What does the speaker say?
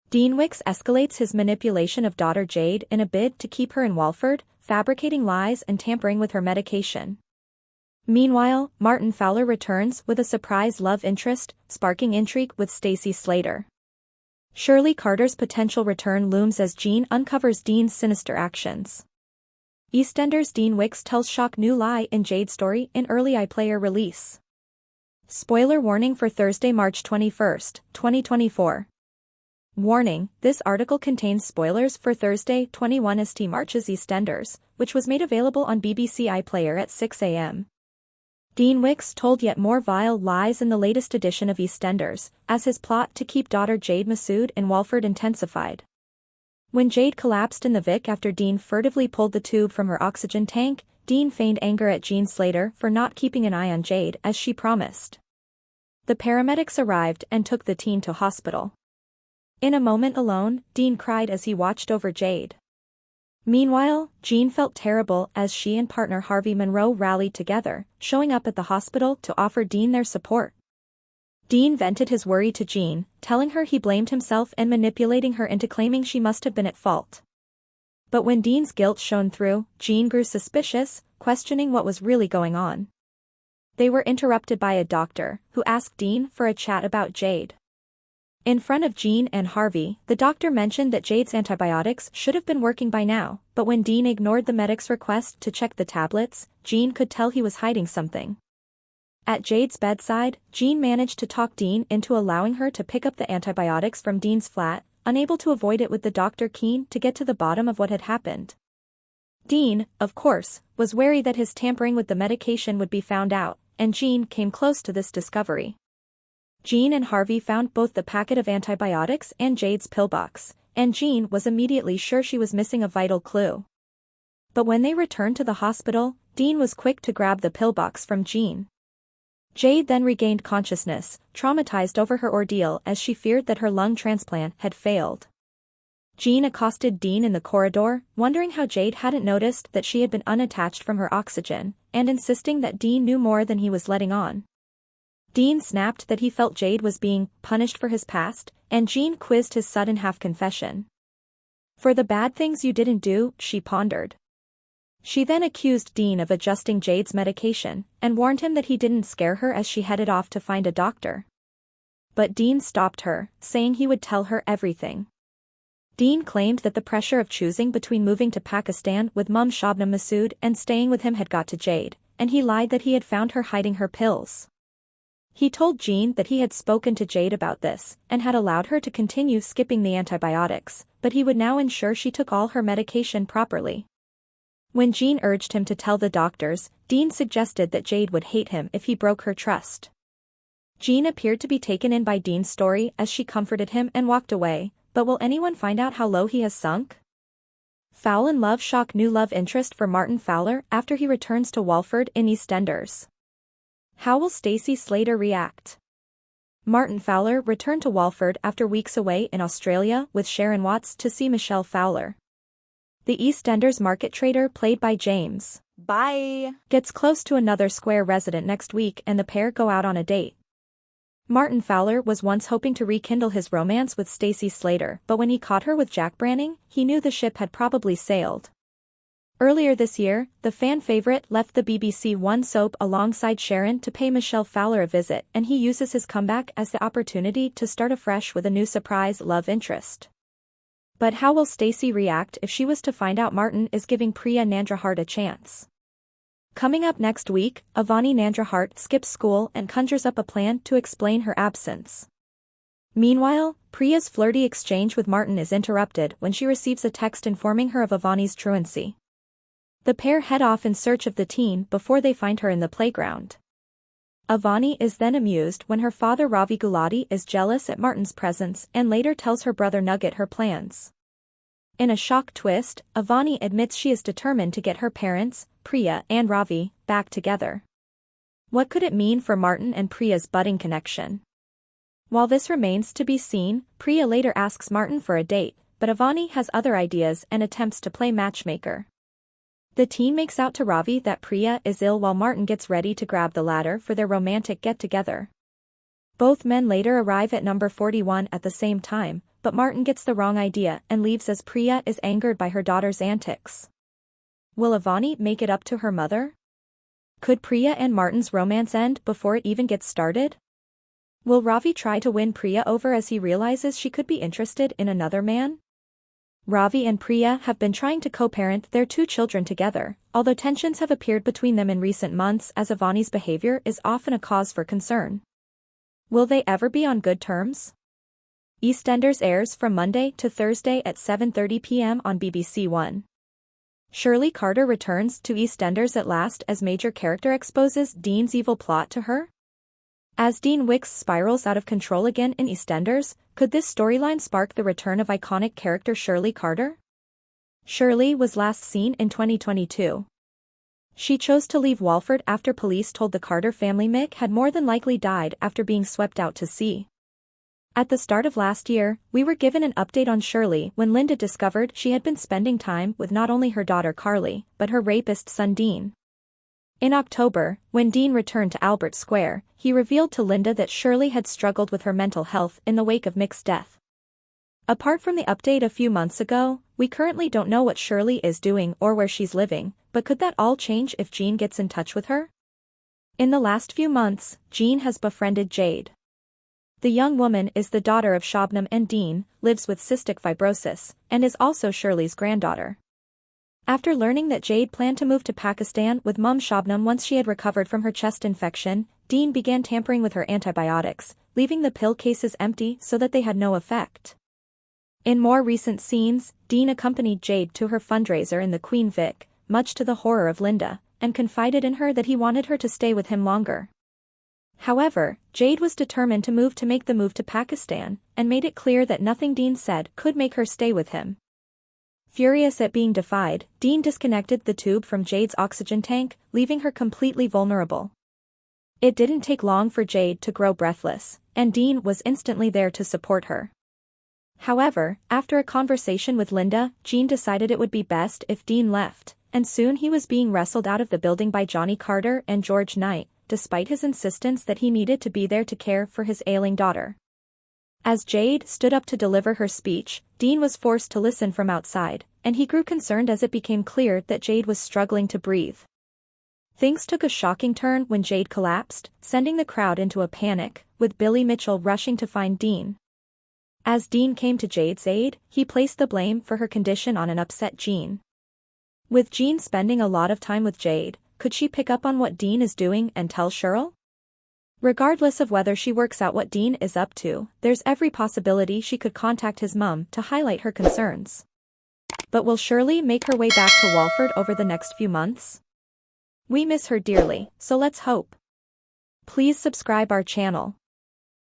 Dean Wicks escalates his manipulation of daughter Jade in a bid to keep her in Walford, fabricating lies and tampering with her medication. Meanwhile, Martin Fowler returns with a surprise love interest, sparking intrigue with Stacey Slater. Shirley Carter's potential return looms as Jean uncovers Dean's sinister actions. Eastenders' Dean Wicks tells shock new lie in Jade story in early iPlayer release. Spoiler warning for Thursday, March 21, 2024. Warning, this article contains spoilers for Thursday, 21 St. March's Eastenders, which was made available on BBC iPlayer at 6 a.m. Dean Wicks told yet more vile lies in the latest edition of Eastenders, as his plot to keep daughter Jade masseured in Walford intensified. When Jade collapsed in the Vic after Dean furtively pulled the tube from her oxygen tank, Dean feigned anger at Jean Slater for not keeping an eye on Jade as she promised. The paramedics arrived and took the teen to hospital. In a moment alone, Dean cried as he watched over Jade. Meanwhile, Jean felt terrible as she and partner Harvey Monroe rallied together, showing up at the hospital to offer Dean their support. Dean vented his worry to Jean, telling her he blamed himself and manipulating her into claiming she must have been at fault. But when Dean's guilt shone through, Jean grew suspicious, questioning what was really going on. They were interrupted by a doctor, who asked Dean for a chat about Jade. In front of Jean and Harvey, the doctor mentioned that Jade's antibiotics should have been working by now, but when Dean ignored the medic's request to check the tablets, Jean could tell he was hiding something. At Jade's bedside, Jean managed to talk Dean into allowing her to pick up the antibiotics from Dean's flat, unable to avoid it with the doctor keen to get to the bottom of what had happened. Dean, of course, was wary that his tampering with the medication would be found out, and Jean came close to this discovery. Jean and Harvey found both the packet of antibiotics and Jade's pillbox, and Jean was immediately sure she was missing a vital clue. But when they returned to the hospital, Dean was quick to grab the pillbox from Jean. Jade then regained consciousness, traumatized over her ordeal as she feared that her lung transplant had failed. Jean accosted Dean in the corridor, wondering how Jade hadn't noticed that she had been unattached from her oxygen, and insisting that Dean knew more than he was letting on. Dean snapped that he felt Jade was being punished for his past, and Jean quizzed his sudden half-confession. For the bad things you didn't do, she pondered. She then accused Dean of adjusting Jade's medication, and warned him that he didn't scare her as she headed off to find a doctor. But Dean stopped her, saying he would tell her everything. Dean claimed that the pressure of choosing between moving to Pakistan with Mum Shabnam Masood and staying with him had got to Jade, and he lied that he had found her hiding her pills. He told Jean that he had spoken to Jade about this, and had allowed her to continue skipping the antibiotics, but he would now ensure she took all her medication properly. When Jean urged him to tell the doctors, Dean suggested that Jade would hate him if he broke her trust. Jean appeared to be taken in by Dean's story as she comforted him and walked away, but will anyone find out how low he has sunk? Foul in love shock new love interest for Martin Fowler after he returns to Walford in Eastenders. How will Stacey Slater react? Martin Fowler returned to Walford after weeks away in Australia with Sharon Watts to see Michelle Fowler. The Eastenders market trader played by James gets close to another Square resident next week and the pair go out on a date. Martin Fowler was once hoping to rekindle his romance with Stacey Slater, but when he caught her with Jack Branning, he knew the ship had probably sailed. Earlier this year, the fan favorite left the BBC One soap alongside Sharon to pay Michelle Fowler a visit, and he uses his comeback as the opportunity to start afresh with a new surprise love interest. But how will Stacey react if she was to find out Martin is giving Priya Nandrahart a chance? Coming up next week, Avani Nandrahart skips school and conjures up a plan to explain her absence. Meanwhile, Priya's flirty exchange with Martin is interrupted when she receives a text informing her of Avani's truancy. The pair head off in search of the teen before they find her in the playground. Avani is then amused when her father Ravi Gulati is jealous at Martin's presence and later tells her brother Nugget her plans. In a shock twist, Avani admits she is determined to get her parents, Priya and Ravi, back together. What could it mean for Martin and Priya's budding connection? While this remains to be seen, Priya later asks Martin for a date, but Avani has other ideas and attempts to play matchmaker. The teen makes out to Ravi that Priya is ill while Martin gets ready to grab the ladder for their romantic get-together. Both men later arrive at number 41 at the same time, but Martin gets the wrong idea and leaves as Priya is angered by her daughter's antics. Will Avani make it up to her mother? Could Priya and Martin's romance end before it even gets started? Will Ravi try to win Priya over as he realizes she could be interested in another man? Ravi and Priya have been trying to co-parent their 2 children together, although tensions have appeared between them in recent months as Avani's behavior is often a cause for concern. Will they ever be on good terms? Eastenders airs from Monday to Thursday at 7:30 p.m. on BBC One. Shirley Carter returns to Eastenders at last as major character exposes Dean's evil plot to her. As Dean Wicks spirals out of control again in Eastenders, could this storyline spark the return of iconic character Shirley Carter? Shirley was last seen in 2022. She chose to leave Walford after police told the Carter family Mick had more than likely died after being swept out to sea. At the start of last year, we were given an update on Shirley when Linda discovered she had been spending time with not only her daughter Carly, but her rapist son Dean. In October, when Dean returned to Albert Square, he revealed to Linda that Shirley had struggled with her mental health in the wake of Mick's death. Apart from the update a few months ago, we currently don't know what Shirley is doing or where she's living, but could that all change if Jean gets in touch with her? In the last few months, Jean has befriended Jade. The young woman is the daughter of Shabnam and Dean, lives with cystic fibrosis, and is also Shirley's granddaughter. After learning that Jade planned to move to Pakistan with mum Shabnam once she had recovered from her chest infection, Dean began tampering with her antibiotics, leaving the pill cases empty so that they had no effect. In more recent scenes, Dean accompanied Jade to her fundraiser in the Queen Vic, much to the horror of Linda, and confided in her that he wanted her to stay with him longer. However, Jade was determined to make the move to Pakistan, and made it clear that nothing Dean said could make her stay with him. Furious at being defied, Dean disconnected the tube from Jade's oxygen tank, leaving her completely vulnerable. It didn't take long for Jade to grow breathless, and Dean was instantly there to support her. However, after a conversation with Linda, Jean decided it would be best if Dean left, and soon he was being wrestled out of the building by Johnny Carter and George Knight, despite his insistence that he needed to be there to care for his ailing daughter. As Jade stood up to deliver her speech, Dean was forced to listen from outside, and he grew concerned as it became clear that Jade was struggling to breathe. Things took a shocking turn when Jade collapsed, sending the crowd into a panic, with Billy Mitchell rushing to find Dean. As Dean came to Jade's aid, he placed the blame for her condition on an upset Jean. With Jean spending a lot of time with Jade, could she pick up on what Dean is doing and tell Cheryl? Regardless of whether she works out what Dean is up to, there's every possibility she could contact his mum to highlight her concerns. But will Shirley make her way back to Walford over the next few months? We miss her dearly, so let's hope. Please subscribe our channel.